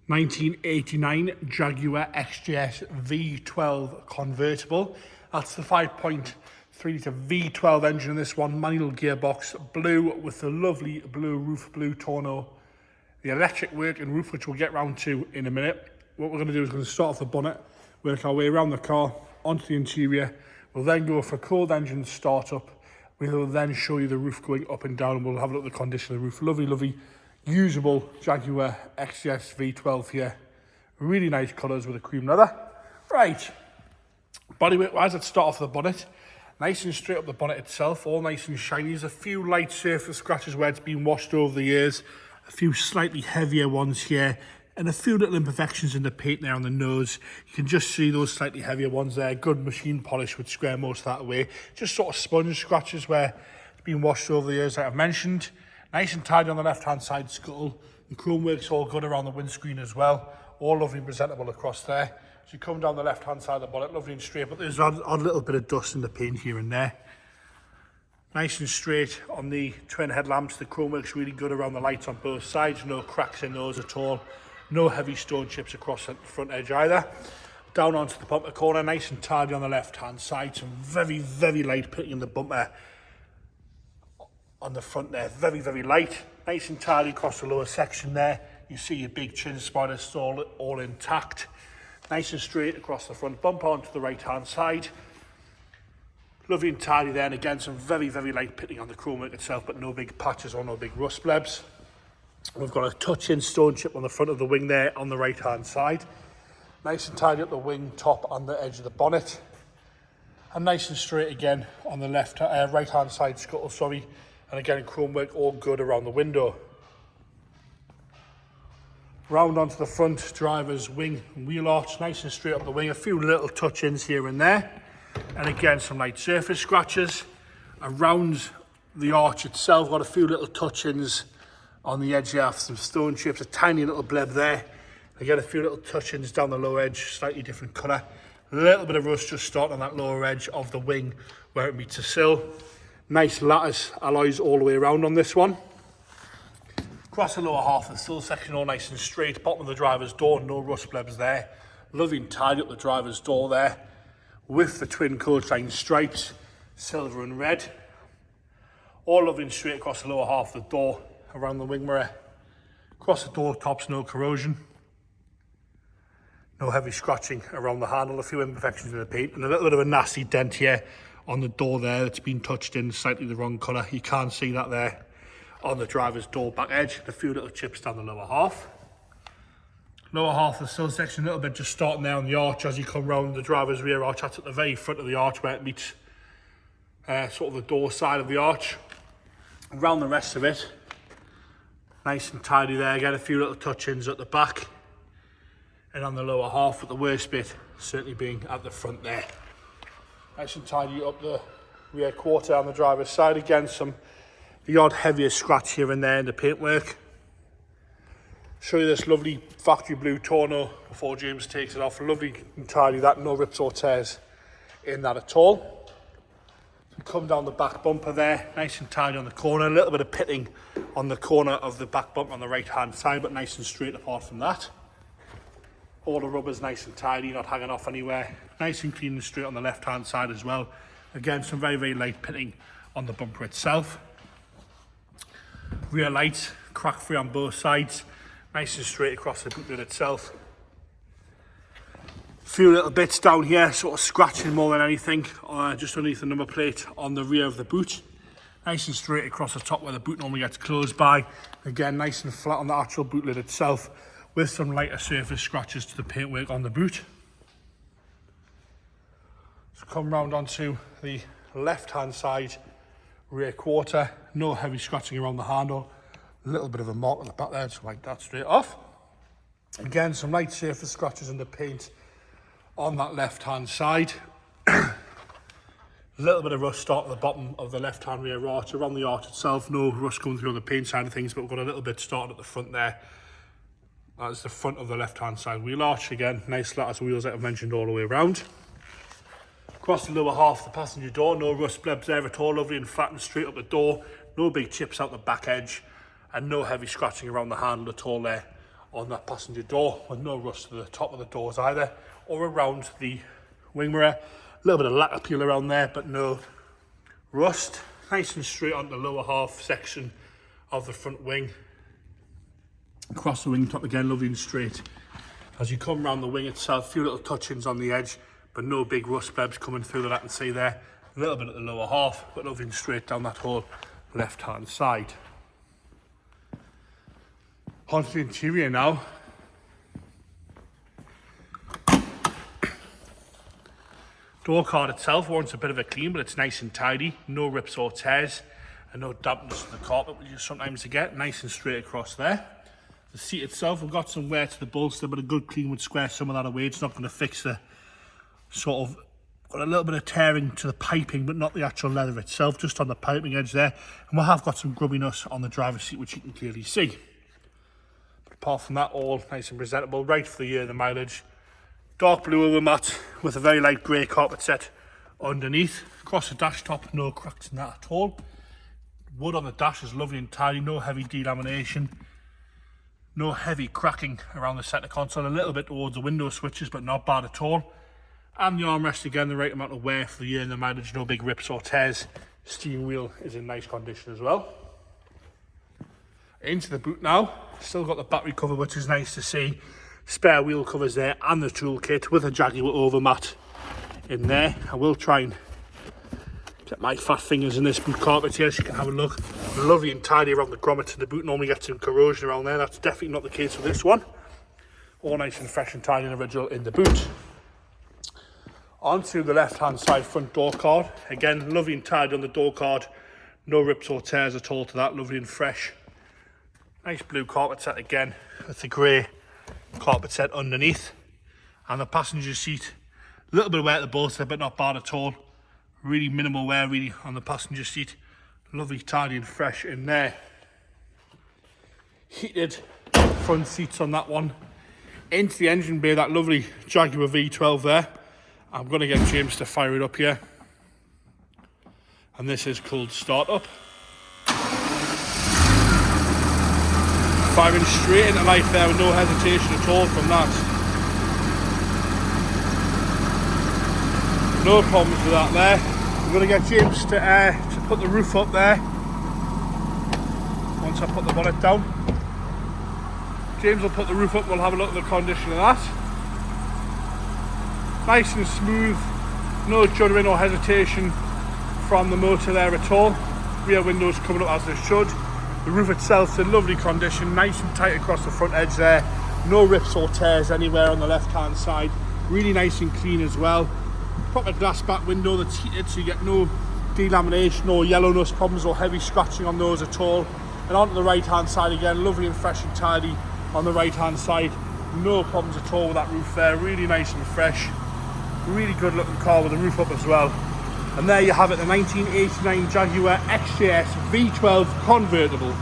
1989 Jaguar XJS V12 convertible. That's the 5.3 litre V12 engine in this one, manual gearbox, blue with the lovely blue roof, blue tonneau. The electric work and roof, which we'll get round to in a minute. What we're going to do is we're going to start off the bonnet, work our way around the car, onto the interior. We'll then go for cold engine startup. We'll then show you the roof going up and down, and we'll have a look at the condition of the roof. Lovely, lovely, usable Jaguar XJS V12 here. Really nice colours with a cream leather. Right, bodywork wise, let's start off the bonnet. Nice and straight up the bonnet itself, all nice and shiny. There's a few light surface scratches where it's been washed over the years, a few slightly heavier ones here, and a few little imperfections in the paint there on the nose. You can just see those slightly heavier ones there. Good machine polish would square most of that away. Just sort of sponge scratches where it's been washed over the years, like I've mentioned. Nice and tidy on the left-hand side scuttle. The chrome work's all good around the windscreen as well. All lovely and presentable across there. As you come down the left-hand side of the bonnet, lovely and straight, but there's a little bit of dust in the paint here and there. Nice and straight on the twin headlamps. The chrome work's really good around the lights on both sides. No cracks in those at all. No heavy stone chips across the front edge either. Down onto the bumper corner, nice and tidy on the left-hand side. Some very, very light painting in the bumper on the front there. Very, very light. Nice and tidy across the lower section there. You see your big chin spoilers all intact. Nice and straight across the front bumper onto the right-hand side. Lovely and tidy there, and again, some very, very light painting on the chrome work itself, but no big patches or no big rust blebs. We've got a touch-in stone chip on the front of the wing there on the right-hand side. Nice and tidy up the wing top on the edge of the bonnet. And nice and straight again on the right-hand side scuttle, sorry. And again, chrome work all good around the window. Round onto the front driver's wing and wheel arch, nice and straight up the wing. A few little touch-ins here and there. And again, some light surface scratches. Around the arch itself, got a few little touch-ins on the edge here, some stone chips, a tiny little bleb there. Again, a few little touch-ins down the lower edge, slightly different colour. A little bit of rust just starting on that lower edge of the wing where it meets the sill. Nice lattice alloys all the way around on this one. Across the lower half of the sill section, all nice and straight. Bottom of the driver's door, no rust blebs there. Lovely and tidy up the driver's door there with the twin coachline stripes, silver and red. All lovely and straight across the lower half of the door, around the wing mirror. Across the door tops, no corrosion. No heavy scratching around the handle, a few imperfections in the paint, and a little bit of a nasty dent here on the door there that's been touched in slightly the wrong colour. You can't see that there on the driver's door back edge. A few little chips down the lower half. Lower half of the sill section, a little bit just starting there on the arch as you come round the driver's rear arch. That's at the very front of the arch where it meets sort of the door side of the arch. Around the rest of it, nice and tidy there. Again, a few little touch-ins at the back and on the lower half, with the worst bit certainly being at the front there. Nice and tidy up the rear quarter on the driver's side. Again, the odd heavier scratch here and there in the paintwork. Show you this lovely factory blue tonneau before James takes it off. Lovely and tidy that, no rips or tears in that at all. Come down the back bumper there, nice and tidy on the corner. A little bit of pitting on the corner of the back bumper on the right hand side, but nice and straight apart from that. All the rubber's nice and tidy, not hanging off anywhere. Nice and clean and straight on the left hand side as well. Again, some very, very light pitting on the bumper itself. Rear lights, crack free on both sides. Nice and straight across the boot lid itself. A few little bits down here, sort of scratching more than anything, just underneath the number plate on the rear of the boot. Nice and straight across the top where the boot normally gets closed by. Again, nice and flat on the actual boot lid itself, with some lighter surface scratches to the paintwork on the boot. So come round onto the left-hand side rear quarter. No heavy scratching around the handle. A little bit of a mark on the back there, just like that straight off. Again, some light surface scratches in the paint on that left-hand side. A little bit of rust start at the bottom of the left-hand rear arch. Around the arch itself, no rust coming through on the paint side of things, but we've got a little bit started at the front there. That's the front of the left-hand side wheel arch. Again, nice lattice wheels that I've mentioned all the way around. Across the lower half of the passenger door, no rust blebs there at all. Lovely and flat and straight up the door. No big chips out the back edge, and no heavy scratching around the handle at all there on that passenger door, with no rust to the top of the doors either, or around the wing mirror. A little bit of lacquer peel around there, but no rust. Nice and straight on the lower half section of the front wing. Across the wing top again, lovely and straight. As you come around the wing itself, a few little touch-ins on the edge, but no big rust blebs coming through that I can see there. A little bit at the lower half, but lovely and straight down that whole left-hand side. Onto the interior now. Door card itself warrants a bit of a clean, but it's nice and tidy. No rips or tears, and no dampness to the carpet, which you sometimes get. Nice and straight across there. The seat itself, we've got some wear to the bolster, but a good clean would square some of that away. It's not going to fix the sort of, got a little bit of tearing to the piping, but not the actual leather itself, just on the piping edge there. And we have got some grubbiness on the driver's seat, which you can clearly see. But apart from that, all nice and presentable, right for the year, the mileage. Dark blue over matte with a very light grey carpet set underneath. Across the dash top, no cracks in that at all. Wood on the dash is lovely and tidy, no heavy delamination, no heavy cracking around the centre console. A little bit towards the window switches, but not bad at all. And the armrest again, the right amount of wear for the year and the mileage, no big rips or tears. Steering wheel is in nice condition as well. Into the boot now, still got the battery cover, which is nice to see. Spare wheel covers there and the toolkit with a Jaguar overmat in there. I will try and get my fat fingers in this boot carpet here so you can have a look. Lovely and tidy around the grommets of the boot. Normally get some corrosion around there. That's definitely not the case with this one. All nice and fresh and tidy and original in the boot. Onto the left hand side front door card. Again, lovely and tidy on the door card. No rips or tears at all to that. Lovely and fresh. Nice blue carpet set again with the grey carpet set underneath. And the passenger seat, a little bit of wear at the bolster, but not bad at all. Really minimal wear really on the passenger seat. Lovely, tidy and fresh in there. Heated front seats on that one. Into the engine bay, that lovely Jaguar V12 there. I'm going to get James to fire it up here. And this is called Start Up. Firing straight into life there with no hesitation at all from that. No problems with that there. I'm going to get James to put the roof up there. Once I put the bonnet down. James will put the roof up, we'll have a look at the condition of that. Nice and smooth, no juddering or hesitation from the motor there at all. Rear windows coming up as they should. The roof itself's in lovely condition, nice and tight across the front edge there. No rips or tears anywhere on the left hand side. Really nice and clean as well. Proper glass back window that's heated, so you get no delamination or yellowness problems or heavy scratching on those at all. And onto the right hand side again, lovely and fresh and tidy on the right hand side. No problems at all with that roof there, really nice and fresh. Really good looking car with the roof up as well. And there you have it, the 1989 Jaguar XJS V12 convertible.